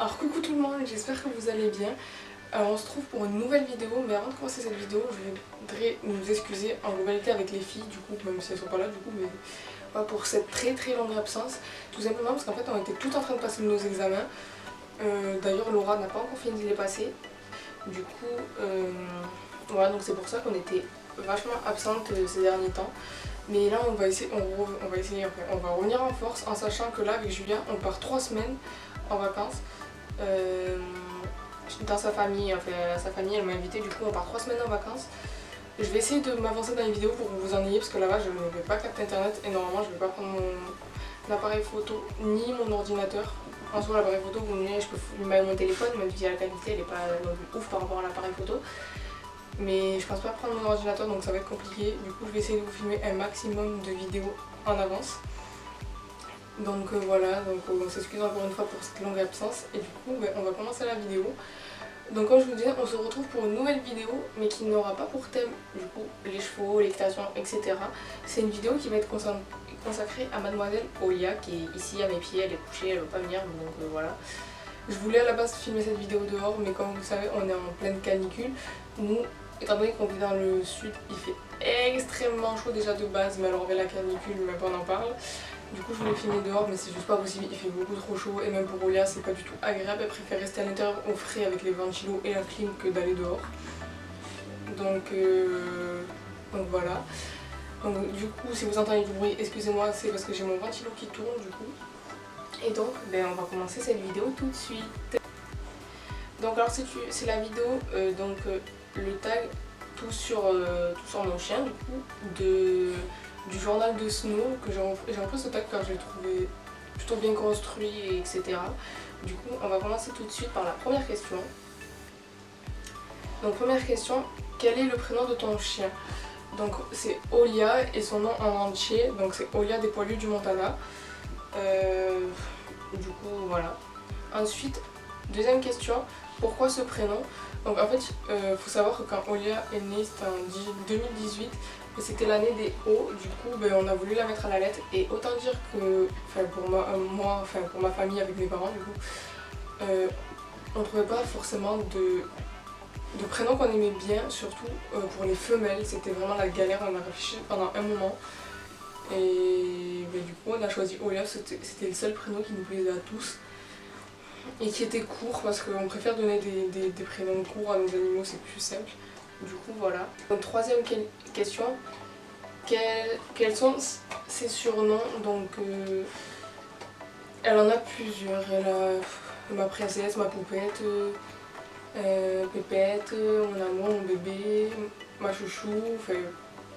Alors coucou tout le monde, j'espère que vous allez bien. On se trouve pour une nouvelle vidéo, mais avant de commencer cette vidéo, je voudrais nous excuser en globalité avec les filles, du coup, même si elles sont pas là, du coup, mais voilà, pour cette très longue absence. Tout simplement parce qu'en fait, on était toutes en train de passer nos examens. D'ailleurs, Laura n'a pas encore fini de les passer. Du coup, voilà, donc c'est pour ça qu'on était vachement absente ces derniers temps. Mais là, on va essayer, on va revenir en force en sachant que là, avec Julien, on part 3 semaines en vacances. Dans sa famille, enfin sa famille elle m'a invité, du coup on part 3 semaines en vacances. Je vais essayer de m'avancer dans les vidéos pour que vous en ayez parce que là-bas je ne vais pas capter internet et normalement je ne vais pas prendre mon appareil photo ni mon ordinateur. En soi l'appareil photo vous me direz je peux filmer mon téléphone même si la qualité elle n'est pas non plus ouf par rapport à l'appareil photo. Mais je pense pas prendre mon ordinateur donc ça va être compliqué. Du coup je vais essayer de vous filmer un maximum de vidéos en avance. Donc voilà, donc on s'excuse encore une fois pour cette longue absence et du coup on va commencer la vidéo. Donc comme je vous disais, on se retrouve pour une nouvelle vidéo mais qui n'aura pas pour thème du coup les chevaux, l'équitation, etc. C'est une vidéo qui va être consacrée à mademoiselle Olia qui est ici à mes pieds, elle est couchée, elle ne veut pas venir donc voilà. Je voulais à la base filmer cette vidéo dehors mais comme vous le savez on est en pleine canicule. Nous, étant donné qu'on vit dans le sud, il fait extrêmement chaud déjà de base mais alors avec la canicule même pas on en parle. Du coup je voulais filmer dehors mais c'est juste pas possible, il fait beaucoup trop chaud et même pour Olia c'est pas du tout agréable, elle préfère rester à l'intérieur au frais avec les ventilos et la clim que d'aller dehors. Donc voilà. Donc du coup si vous entendez du bruit, excusez-moi, c'est parce que j'ai mon ventilo qui tourne du coup. Et donc on va commencer cette vidéo tout de suite. Donc alors c'est la vidéo le tag tout sur mon chien du coup du journal de Snow que j'ai repris ce tag car je l'ai trouvé plutôt bien construit etc. Du coup on va commencer tout de suite par la première question. Donc première question, quel est le prénom de ton chien? Donc c'est Olia et son nom en entier, donc c'est Olia des Poilus du Montana. Du coup voilà. Ensuite, deuxième question, pourquoi ce prénom? Donc en fait, faut savoir que quand Olia est née, c'était en 2018, c'était l'année des O, du coup on a voulu la mettre à la lettre et autant dire que, pour ma famille avec mes parents du coup, on trouvait pas forcément de prénom qu'on aimait bien, surtout pour les femelles, c'était vraiment la galère, on a réfléchi pendant un moment. Et du coup on a choisi Olia, c'était le seul prénom qui nous plaisait à tous. Et qui était court parce qu'on préfère donner des prénoms courts à nos animaux, c'est plus simple. Du coup voilà. Donc troisième question, quels sont ses surnoms? Donc elle en a plusieurs, elle a ma princesse, ma poupette, Pépette, mon amour, mon bébé, ma chouchou, enfin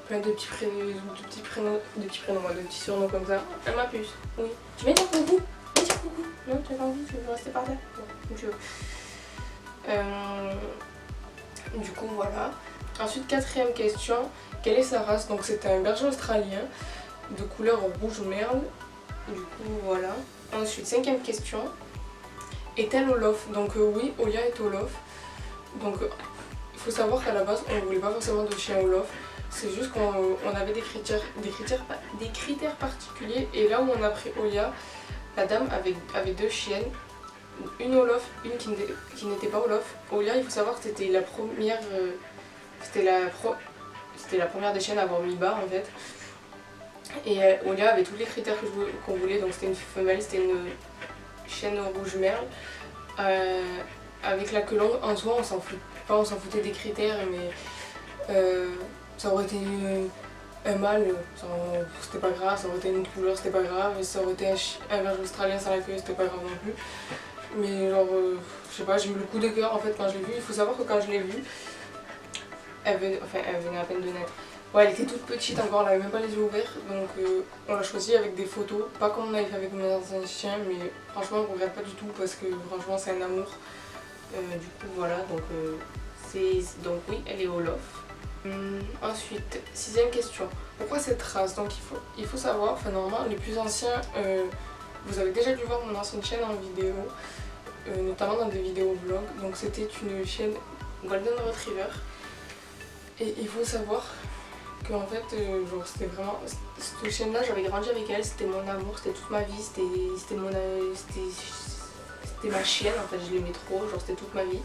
plein de petits prénoms, de petits surnoms comme ça. Elle ma puce, oui. Tu veux dire coucou? Coucou. Non, tu n'as pas envie, tu veux rester par terre? Non, tu veux. Du coup, voilà. Ensuite, quatrième question, quelle est sa race? Donc, c'est un berger australien de couleur rouge merle. Du coup, voilà. Ensuite, cinquième question, est-elle Olof? Donc, oui, Olia est Olof. Donc, il faut savoir qu'à la base, on ne voulait pas forcément de chien Olof. C'est juste qu'on avait des critères particuliers. Et là où on a pris Olia, la dame avait deux chiennes, une Olof, une qui n'était pas Olof. Olia, il faut savoir que c'était la première des chiennes à avoir mis bas en fait. Et Olia avait tous les critères qu'on voulait, donc c'était une femelle, c'était une chienne rouge merle. Avec la queue longue, en soi on s'en foutait des critères, mais ça aurait été un mâle, c'était pas grave, ça aurait été une autre couleur, c'était pas grave, et ça aurait été un berger australien sans la queue, c'était pas grave non plus. Mais genre, je sais pas, j'ai eu le coup de cœur en fait quand je l'ai vue. Il faut savoir que quand je l'ai vue, elle venait à peine de naître. Ouais, elle était toute petite encore, elle avait même pas les yeux ouverts, donc on l'a choisie avec des photos, pas comme on avait fait avec mes anciens chiens, mais franchement on regrette pas du tout parce que franchement c'est un amour. Du coup voilà, donc oui, elle est Olof. Ensuite, sixième question, pourquoi cette race? Donc il faut savoir, normalement les plus anciens, vous avez déjà dû voir mon ancienne chaîne en vidéo, notamment dans des vidéos vlogs, donc c'était une chienne Golden Retriever. Et il faut savoir qu'en fait, c'était vraiment, cette chienne là j'avais grandi avec elle, c'était mon amour, c'était toute ma vie, c'était c'était ma chienne en fait, je l'aimais trop, genre c'était toute ma vie.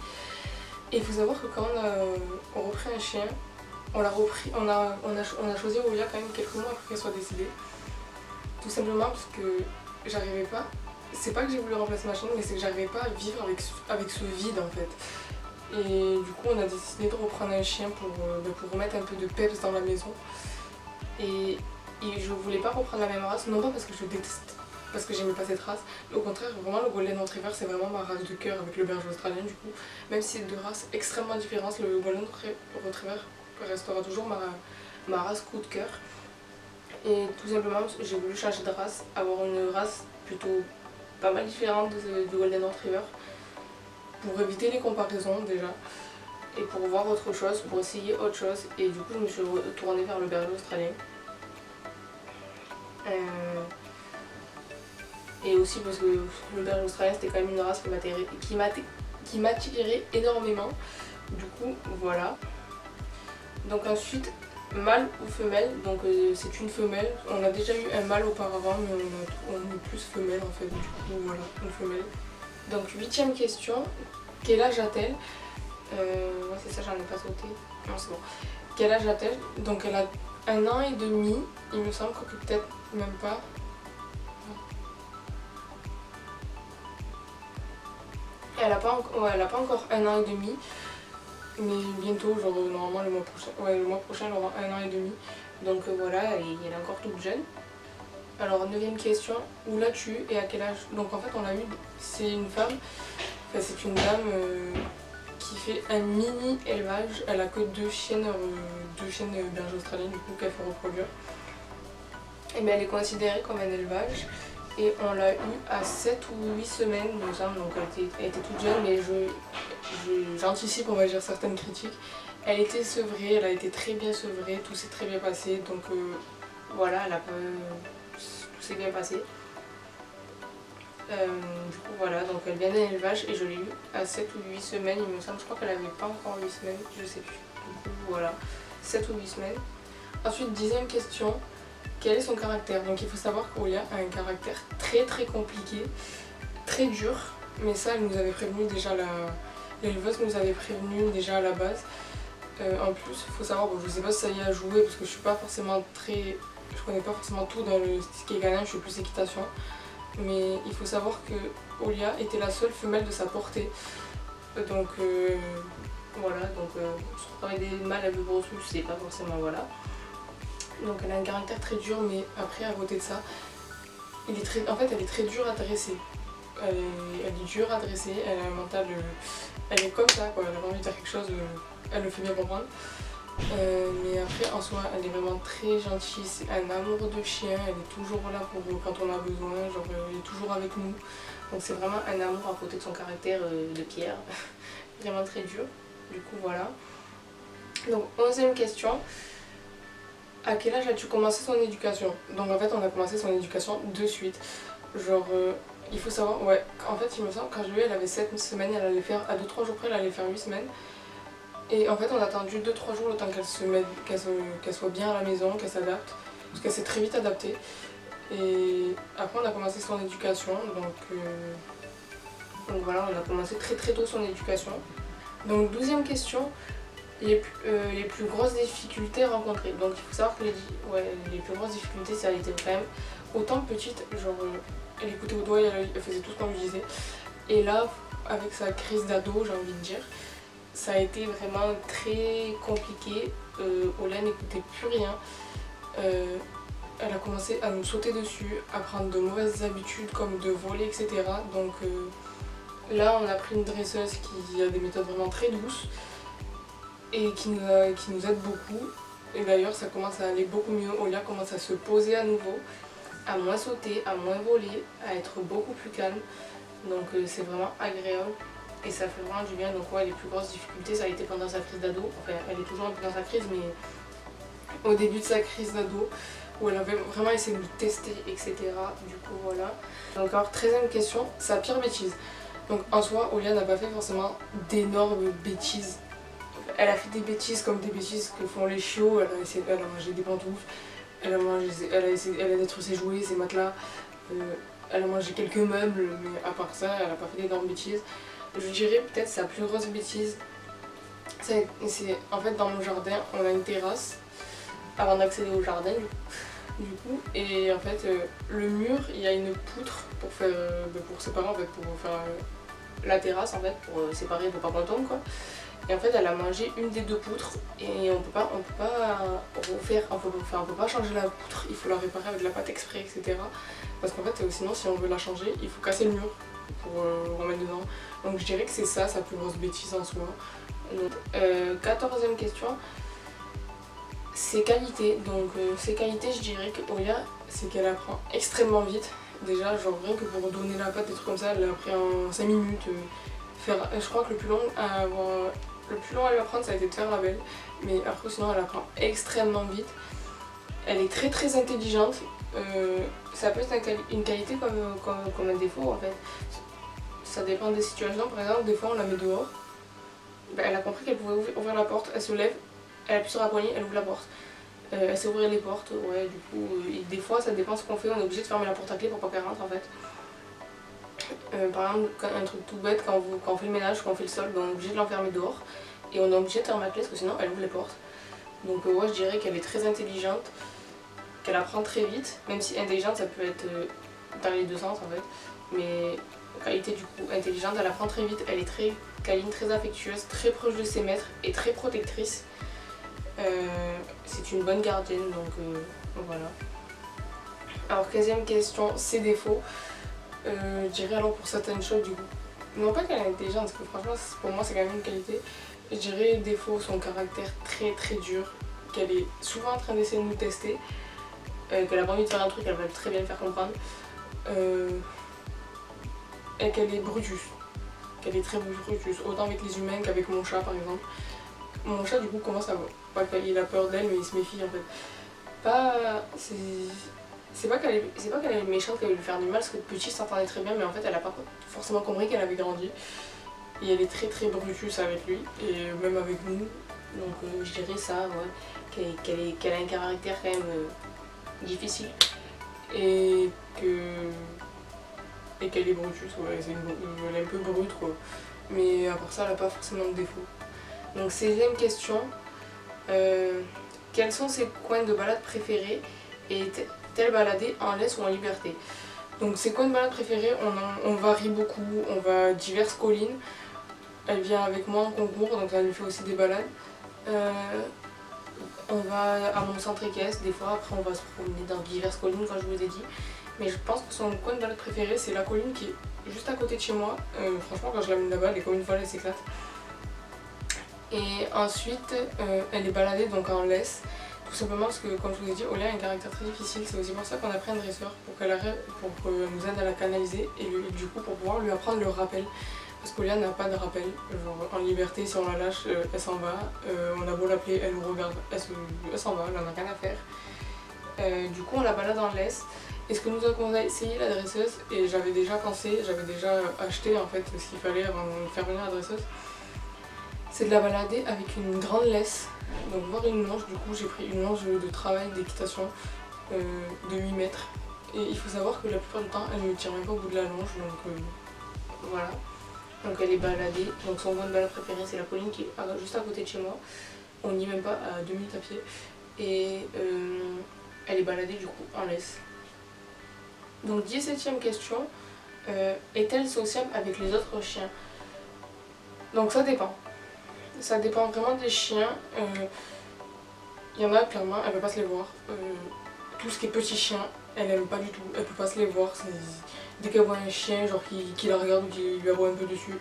Et il faut savoir que quand on reprit un chien, on l'a repris, on a choisi Olia quand même quelques mois après qu'elle soit décédée. Tout simplement parce que j'arrivais pas, c'est pas que j'ai voulu remplacer ma chienne, mais c'est que j'arrivais pas à vivre avec ce vide en fait. Et du coup on a décidé de reprendre un chien pour remettre un peu de peps dans la maison. Et je voulais pas reprendre la même race, non pas parce que je déteste, parce que j'aimais pas cette race, mais au contraire vraiment le Golden Retriever c'est vraiment ma race de cœur avec le berger australien du coup. Même si c'est deux races extrêmement différentes, le Golden Retriever restera toujours ma race coup de cœur. Et tout simplement j'ai voulu changer de race, avoir une race plutôt pas mal différente du Golden Retriever pour éviter les comparaisons déjà et pour voir autre chose, pour essayer autre chose. Et du coup je me suis tournée vers le berger australien. Et aussi parce que le berger australien c'était quand même une race qui m'attirait énormément. Du coup voilà. Donc ensuite, mâle ou femelle, donc c'est une femelle. On a déjà eu un mâle auparavant mais on est plus femelle en fait, du coup voilà, une femelle. Donc 8ème question, quel âge a-t-elle? Ouais c'est ça, j'en ai pas sauté. Non c'est bon. Quel âge a-t-elle? Donc elle a 1 an et demi, il me semble que peut-être même pas. Elle a pas encore 1 an et demi, mais bientôt, genre normalement le mois prochain. Ouais, le mois prochain elle aura 1 an et demi. Donc voilà, et elle est encore toute jeune. Alors 9ème question, où l'as-tu et à quel âge? Donc en fait on l'a eu, c'est une femme, enfin c'est une dame qui fait un mini élevage. Elle a que 2 chiennes berger australiennes du coup qu'elle fait reproduire. Et bien elle est considérée comme un élevage. Et on l'a eu à 7 ou 8 semaines, il me semble, donc elle était toute jeune, mais j'anticipe on va dire certaines critiques. Elle était sevrée, elle a été très bien sevrée, tout s'est très bien passé, donc voilà, tout s'est bien passé. Du coup voilà, donc elle vient d'un élevage et je l'ai eu à 7 ou 8 semaines, il me semble, je crois qu'elle avait pas encore 8 semaines, je sais plus. Du coup voilà, 7 ou 8 semaines. Ensuite 10ème question. Quel est son caractère? Donc il faut savoir qu'Olia a un caractère très très compliqué, très dur, mais ça elle nous avait prévenu déjà, l'éleveuse nous avait prévenu déjà à la base. En plus il faut savoir, bon, je sais pas si ça y a joué parce que je suis pas forcément je connais pas forcément tout dans ce qui est canin, je suis plus équitation, mais il faut savoir que Olia était la seule femelle de sa portée. Donc voilà, donc se retrouver des mâles un peu grossus, c'est pas forcément voilà. Donc elle a un caractère très dur, mais après à côté de ça, en fait elle est très dure à dresser. Elle est dure à dresser, elle a un mental, elle est comme ça quoi, elle a pas envie de dire quelque chose, elle le fait bien comprendre. Mais après en soi elle est vraiment très gentille, c'est un amour de chien, elle est toujours là pour quand on a besoin, genre elle est toujours avec nous. Donc c'est vraiment un amour à côté de son caractère de pierre, vraiment très dur. Du coup voilà. Donc 11ème question. À quel âge as-tu commencé son éducation? Donc en fait on a commencé son éducation de suite. Genre il faut savoir, ouais, en fait il me semble quand je l'ai eu elle avait 7 semaines, elle allait faire, à 2-3 jours près elle allait faire 8 semaines. Et en fait on a attendu 2-3 jours le temps qu'elle soit bien à la maison, qu'elle s'adapte. Parce qu'elle s'est très vite adaptée. Et après on a commencé son éducation, donc voilà, on a commencé très très tôt son éducation. Donc 12ème question. Les plus grosses difficultés rencontrées. Donc il faut savoir que les plus grosses difficultés ça a été quand même autant petite, genre elle écoutait au doigt, elle faisait tout ce qu'on lui disait. Et là avec sa crise d'ado j'ai envie de dire, ça a été vraiment très compliqué. Olia n'écoutait plus rien. Elle a commencé à nous sauter dessus, à prendre de mauvaises habitudes comme de voler etc. Donc là on a pris une dresseuse qui a des méthodes vraiment très douces et qui nous aide beaucoup. Et d'ailleurs ça commence à aller beaucoup mieux. Olia commence à se poser à nouveau, à moins sauter, à moins voler, à être beaucoup plus calme. Donc c'est vraiment agréable et ça fait vraiment du bien. Donc ouais, les plus grosses difficultés ça a été pendant sa crise d'ado. Enfin elle est toujours un peu dans sa crise, mais au début de sa crise d'ado où elle avait vraiment essayé de nous tester etc. Du coup voilà. Donc alors 13ème question, sa pire bêtise. Donc en soi Olia n'a pas fait forcément d'énormes bêtises. Elle a fait des bêtises comme des bêtises que font les chiots, elle a mangé des pantoufles, Elle a mangé, elle a détruit ses jouets, ses matelas, elle a mangé quelques meubles, mais à part ça, elle a pas fait d'énormes bêtises. Je dirais peut-être sa plus grosse bêtise, c'est en fait dans mon jardin, on a une terrasse avant d'accéder au jardin du coup, et en fait le mur, il y a une poutre pour faire, pour séparer en fait, pour faire la terrasse en fait, pour séparer pour pas qu'on tombe quoi. Et en fait elle a mangé une des deux poutres et on peut pas refaire, on peut pas changer la poutre, il faut la réparer avec de la pâte exprès etc. Parce qu'en fait sinon si on veut la changer il faut casser le mur pour remettre dedans. Donc je dirais que c'est ça sa plus grosse bêtise en soi. Donc, 14e question, ses qualités. Donc ses qualités je dirais que Olia c'est qu'elle apprend extrêmement vite. Déjà genre rien que pour donner la pâte des trucs comme ça elle l'a appris en 5 minutes. Je crois que le plus long à lui apprendre ça a été de faire la belle, mais après sinon elle apprend extrêmement vite. Elle est très très intelligente, ça peut être une qualité comme un défaut en fait. Ça dépend des situations, par exemple des fois on la met dehors, elle a compris qu'elle pouvait ouvrir la porte, elle se lève, elle appuie sur la poignée, elle ouvre la porte. Elle sait ouvrir les portes, ouais du coup, des fois ça dépend ce qu'on fait, on est obligé de fermer la porte à clé pour pas qu'elle rentre en fait. Par exemple, un truc tout bête, quand on fait le ménage, quand on fait le sol, ben, on est obligé de l'enfermer dehors et on est obligé de fermer la clé parce que sinon elle ouvre les portes. Donc ouais, je dirais qu'elle est très intelligente, qu'elle apprend très vite, même si intelligente ça peut être dans les deux sens en fait. Mais qualité du coup, intelligente, elle apprend très vite, elle est très câline, très affectueuse, très proche de ses maîtres et très protectrice. C'est une bonne gardienne, donc voilà. Alors 15e question, ses défauts. Je dirais alors pour certaines choses du coup, non pas qu'elle est intelligente parce que franchement pour moi c'est quand même une qualité, je dirais défaut son caractère très très dur, qu'elle est souvent en train d'essayer de nous tester, qu'elle a pas envie de faire un truc, elle va très bien le faire comprendre, et qu'elle est brutus, qu'elle est très brutus, autant avec les humains qu'avec mon chat par exemple. Mon chat du coup commence à pas qu'il a peur d'elle mais il se méfie en fait. C'est pas qu'elle est méchante, qu'elle veut lui faire du mal, parce que petit s'entendait très bien, mais en fait elle a pas forcément compris qu'elle avait grandi. Et elle est très très brutus avec lui, et même avec nous. Donc je dirais ça, ouais, qu'elle a un caractère quand même difficile. Et qu'elle est brutus, ouais, elle est un peu brute quoi. Mais à part ça, elle a pas forcément de défaut. Donc 16e question. Quels sont ses coins de balade préférés et est-elle baladée en laisse ou en liberté? Donc ses coins de balade préférés, on varie beaucoup, on va à diverses collines. Elle vient avec moi en concours, donc elle nous fait aussi des balades. On va à mon centre équestre des fois, après on va se promener dans diverses collines comme je vous ai dit. Mais je pense que son coin de balade préféré c'est la colline qui est juste à côté de chez moi. Franchement quand je l'amène là-bas, elle est comme une folle, elle s'éclate. Et ensuite elle est baladée donc en laisse. Tout simplement parce que, comme je vous ai dit, Olia a un caractère très difficile, c'est aussi pour ça qu'on a pris un dresseur, pour qu'elle nous aide à la canaliser et du coup pour pouvoir lui apprendre le rappel. Parce qu'Olia n'a pas de rappel, genre en liberté, si on la lâche, elle s'en va, on a beau l'appeler, elle nous regarde, elle s'en va, elle en a rien à faire. Du coup on la balade en laisse. Et ce que nous avons essayé la dresseuse, et j'avais déjà pensé, j'avais déjà acheté en fait ce qu'il fallait avant de faire venir la dresseuse, c'est de la balader avec une grande laisse. Donc voir une longe, du coup j'ai pris une longe de travail d'équitation de 8 mètres. Et il faut savoir que la plupart du temps elle ne me tire même pas au bout de la longe, donc voilà. Donc elle est baladée, donc son coin de balade préféré c'est la colline qui est juste à côté de chez moi. On n'y est même pas à 2 minutes à pied. Et elle est baladée du coup en laisse. Donc 17e question, est-elle sociable avec les autres chiens? Donc ça dépend. Ça dépend vraiment des chiens. Il y en a clairement, elle peut pas se les voir. Tout ce qui est petit chien, elle aime pas du tout. Elle peut pas se les voir. Dès qu'elle voit un chien genre qui la regarde ou qui lui aboie un peu dessus,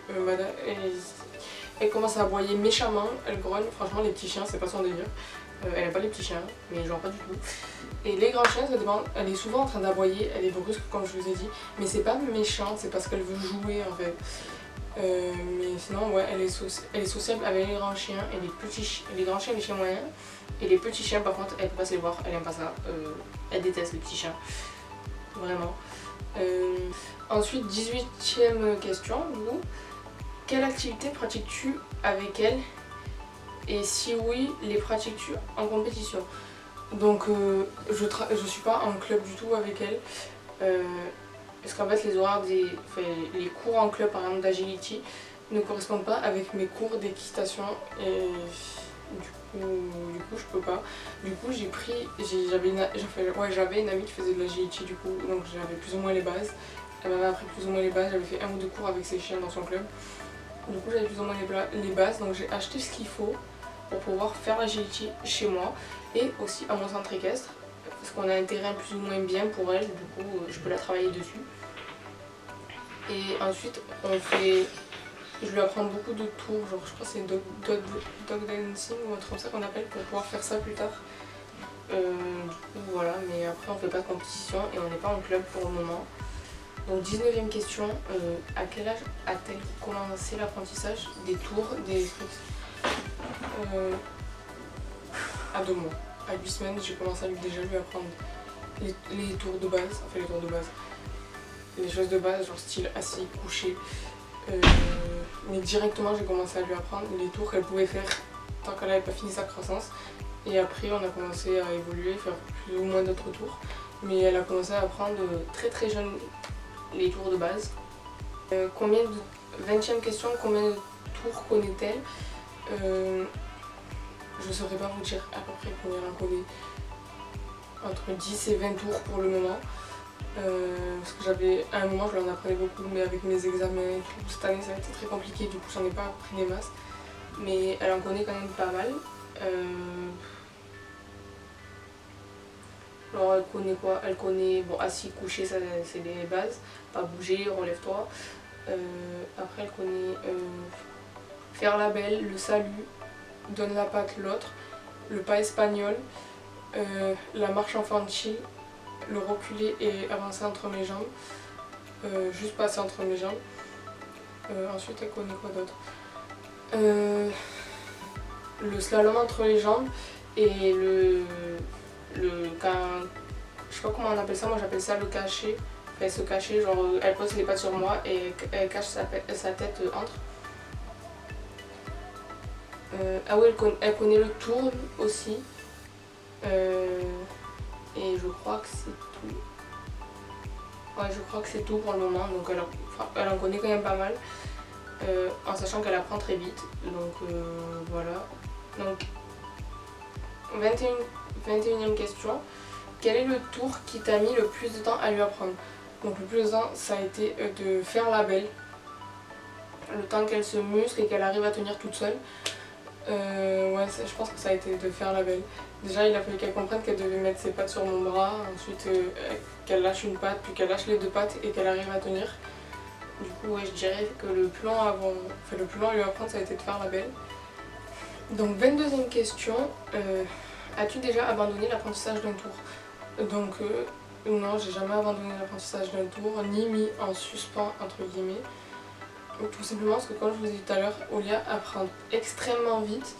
elle commence à aboyer méchamment. Elle grogne. Franchement les petits chiens c'est pas son délire. Elle aime pas les petits chiens, mais genre pas du tout. Et les grands chiens ça dépend. Elle est souvent en train d'aboyer. Elle est brusque comme je vous ai dit. Mais c'est pas méchant, c'est parce qu'elle veut jouer en fait. Mais sinon ouais elle est sociable avec les grands chiens et les grands chiens et les chiens moyens. Et les petits chiens par contre elle peut pas se les voir, elle aime pas ça, elle déteste les petits chiens, vraiment. Ensuite 18e question du coup, quelle activité pratiques-tu avec elle et si oui les pratiques-tu en compétition? Donc je suis pas en club du tout avec elle. Parce qu'en fait les horaires les cours en club par exemple d'agility ne correspondent pas avec mes cours d'équitation et du coup je peux pas. Du coup j'avais une amie qui faisait de l'agility du coup, donc j'avais plus ou moins les bases. Elle m'avait appris plus ou moins les bases, j'avais fait 1 ou 2 cours avec ses chiens dans son club. Du coup j'avais plus ou moins les bases, donc j'ai acheté ce qu'il faut pour pouvoir faire l'agility chez moi et aussi à mon centre équestre. Parce qu'on a un terrain plus ou moins bien pour elle, du coup je peux la travailler dessus. Et ensuite je lui apprends beaucoup de tours, genre je crois que c'est dog dancing ou un truc comme ça qu'on appelle pour pouvoir faire ça plus tard. Du coup voilà, mais après on fait pas de compétition et on n'est pas en club pour le moment. Donc 19e question, à quel âge a-t-elle commencé l'apprentissage des tours, des trucs à 2 mois. À 8 semaines, j'ai commencé à déjà lui apprendre les tours de base, enfin les tours de base, les choses de base, genre style assis, couché. Mais directement, j'ai commencé à lui apprendre les tours qu'elle pouvait faire tant qu'elle n'avait pas fini sa croissance. Et après, on a commencé à évoluer, faire plus ou moins d'autres tours. Mais elle a commencé à apprendre très très jeune les tours de base. 20e question, combien de tours connaît-elle? Je ne saurais pas vous dire à peu près combien elle en connaît. Entre 10 et 20 tours pour le moment. Parce que à un moment je l'en apprenais beaucoup, mais avec mes examens et tout, cette année ça a été très compliqué, du coup j'en ai pas appris des masses. Mais elle en connaît quand même pas mal. Alors elle connaît quoi? Elle connaît, bon, assis, couché, ça c'est les bases. Pas bouger, relève-toi. Après elle connaît faire la belle, le salut, donne la patte l'autre, le pas espagnol, la marche infantile, le reculer et avancer entre mes jambes, juste passer entre mes jambes. Ensuite elle connaît quoi d'autre? Le slalom entre les jambes et je sais pas comment on appelle ça, moi j'appelle ça le cacher. Elle se cacher, genre elle pose les pattes sur moi et elle cache sa tête entre. Ah oui, elle connaît le tour aussi. Et je crois que c'est tout. Ouais, je crois que c'est tout pour le moment, donc elle en connaît quand même pas mal. En sachant qu'elle apprend très vite, donc voilà. Donc 21e question, quel est le tour qui t'a mis le plus de temps à lui apprendre? Donc le plus de temps ça a été de faire la belle, le temps qu'elle se muscle et qu'elle arrive à tenir toute seule. Ouais, je pense que ça a été de faire la belle. Déjà il a fallu qu'elle comprenne qu'elle devait mettre ses pattes sur mon bras, ensuite qu'elle lâche une patte, puis qu'elle lâche les 2 pattes et qu'elle arrive à tenir. Du coup ouais, je dirais que le plus long à lui apprendre ça a été de faire la belle. Donc 22e question, as-tu déjà abandonné l'apprentissage d'un tour? Donc non, j'ai jamais abandonné l'apprentissage d'un tour, ni mis en suspens entre guillemets. Tout simplement parce que comme je vous ai dit tout à l'heure, Olia apprend extrêmement vite.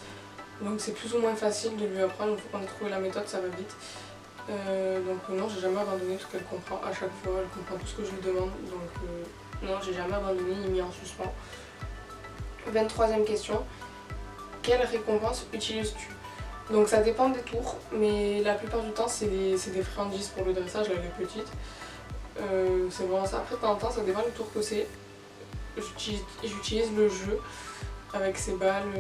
Donc c'est plus ou moins facile de lui apprendre, une fois qu'on a trouvé la méthode ça va vite. Donc non, j'ai jamais abandonné parce qu'elle comprend à chaque fois, elle comprend tout ce que je lui demande. Donc non, j'ai jamais abandonné ni mis en suspens. 23e question, quelle récompense utilises-tu? Donc ça dépend des tours, mais la plupart du temps c'est des friandises pour le dressage, là elle est petite. C'est vraiment ça, après de temps en temps ça dépend du tour que c'est. J'utilise le jeu avec ses balles,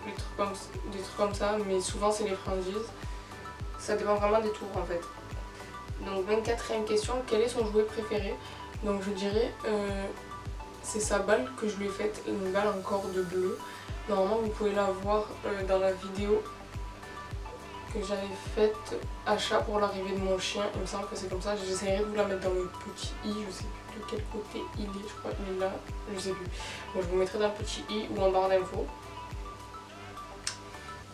des trucs comme ça, mais souvent c'est les friandises. Ça dépend vraiment des tours en fait. Donc 24e question, quel est son jouet préféré? Donc je dirais c'est sa balle que je lui ai faite, une balle en corde bleue. Normalement vous pouvez la voir dans la vidéo que j'avais faite achat pour l'arrivée de mon chien, il me semble que c'est comme ça. J'essaierai de vous la mettre dans le petit i, je sais plus de quel côté il est, je crois qu'il est là, je sais plus. Bon, je vous mettrai dans le petit i ou en barre d'infos.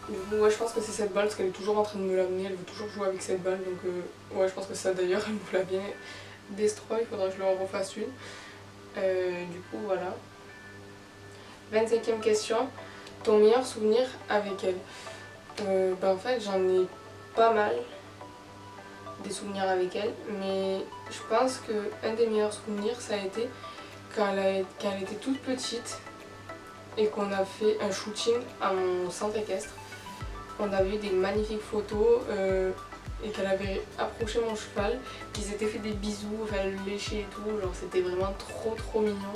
Du coup ouais, je pense que c'est cette balle parce qu'elle est toujours en train de me l'amener, elle veut toujours jouer avec cette balle, donc ouais, je pense que ça d'ailleurs elle me l'a bien destroy, il faudra que je lui en refasse une. Du coup voilà. 25e question, ton meilleur souvenir avec elle? En fait j'en ai pas mal des souvenirs avec elle, mais je pense que un des meilleurs souvenirs ça a été quand elle était toute petite et qu'on a fait un shooting à mon centre équestre. on avait eu des magnifiques photos et qu'elle avait approché mon cheval, qu'ils s'étaient fait des bisous, enfin elle le léchait et tout, genre c'était vraiment trop mignon.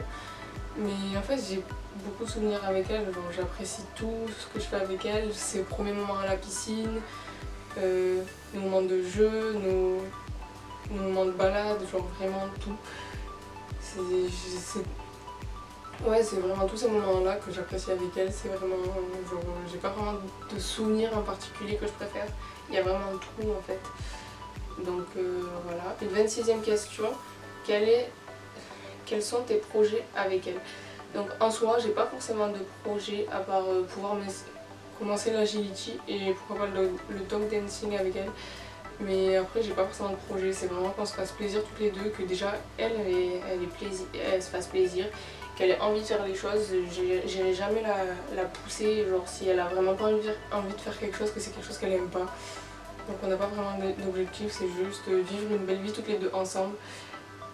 Mais en fait j'ai beaucoup de souvenirs avec elle, genre j'apprécie tout ce que je fais avec elle, ses premiers moments à la piscine, nos moments de jeu, nos moments de balade, genre vraiment tout. Ouais, c'est vraiment tous ces moments-là que j'apprécie avec elle, c'est vraiment, genre, j'ai pas vraiment de souvenirs en particulier que je préfère, il y a vraiment tout en fait. Donc voilà. Une 26e question, quels sont tes projets avec elle? Donc en soi, j'ai pas forcément de projet à part pouvoir commencer l'agility et pourquoi pas le dog dancing avec elle. Mais après, j'ai pas forcément de projet, c'est vraiment qu'on se fasse plaisir toutes les deux, que déjà elle se fasse plaisir, qu'elle ait envie de faire les choses. J'irai jamais la pousser, genre si elle a vraiment pas envie de faire quelque chose, que c'est quelque chose qu'elle aime pas. Donc on n'a pas vraiment d'objectif, c'est juste vivre une belle vie toutes les deux ensemble.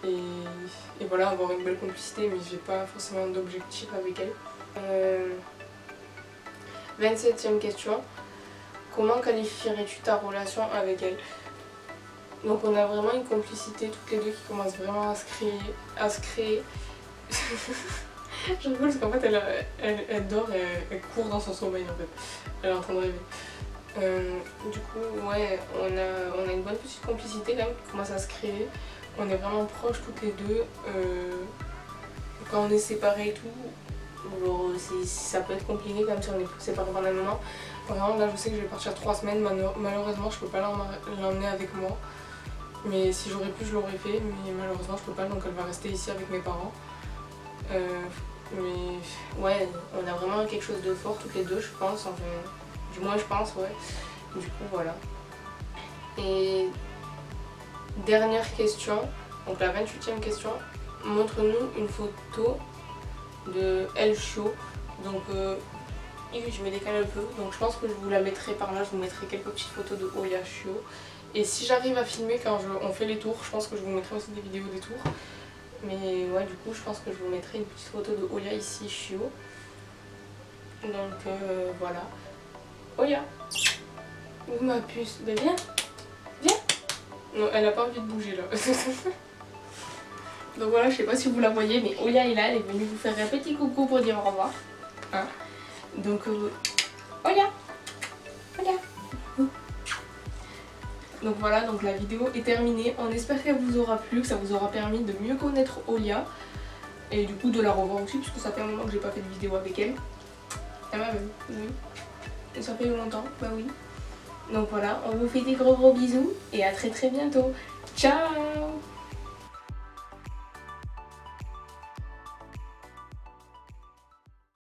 Et voilà, avoir une belle complicité, mais j'ai pas forcément d'objectif avec elle. 27e question. Comment qualifierais-tu ta relation avec elle? Donc on a vraiment une complicité toutes les deux qui commence vraiment à se créer. Je rigole parce qu'en fait elle dort et elle court dans son sommeil en fait. Elle est en train de rêver. Du coup ouais, on a une bonne petite complicité quand même qui commence à se créer. On est vraiment proches toutes les deux. Quand on est séparés et tout, genre, ça peut être compliqué comme si on est séparés pendant un moment. Vraiment là je sais que je vais partir 3 semaines, malheureusement je peux pas l'emmener avec moi. Mais si j'aurais pu je l'aurais fait, mais malheureusement je peux pas, donc elle va rester ici avec mes parents. Mais ouais, on a vraiment quelque chose de fort toutes les deux je pense, enfin, du moins je pense, ouais. Du coup voilà. Et dernière question, donc la 28e question, montre-nous une photo de El Chio. Donc je me décale un peu, donc je pense que je vous la mettrai par là, je vous mettrai quelques petites photos de Oya Chio. Et si j'arrive à filmer quand on fait les tours, je pense que je vous mettrai aussi des vidéos des tours. Mais ouais, du coup je pense que je vous mettrai une petite photo de Oya ici, Chio. Donc voilà. Oya, où ma puce? Ben viens, viens. Non, elle a pas envie de bouger là. Donc voilà, je sais pas si vous la voyez, mais Oya est là, elle est venue vous faire un petit coucou pour dire au revoir. Hein, donc Oya, Oya. Donc voilà, donc la vidéo est terminée. On espère qu'elle vous aura plu, que ça vous aura permis de mieux connaître Oya. Et du coup de la revoir aussi, puisque ça fait un moment que j'ai pas fait de vidéo avec elle. Ah bah oui. Et ça fait longtemps, bah oui. Donc voilà, on vous fait des gros bisous et à très bientôt. Ciao!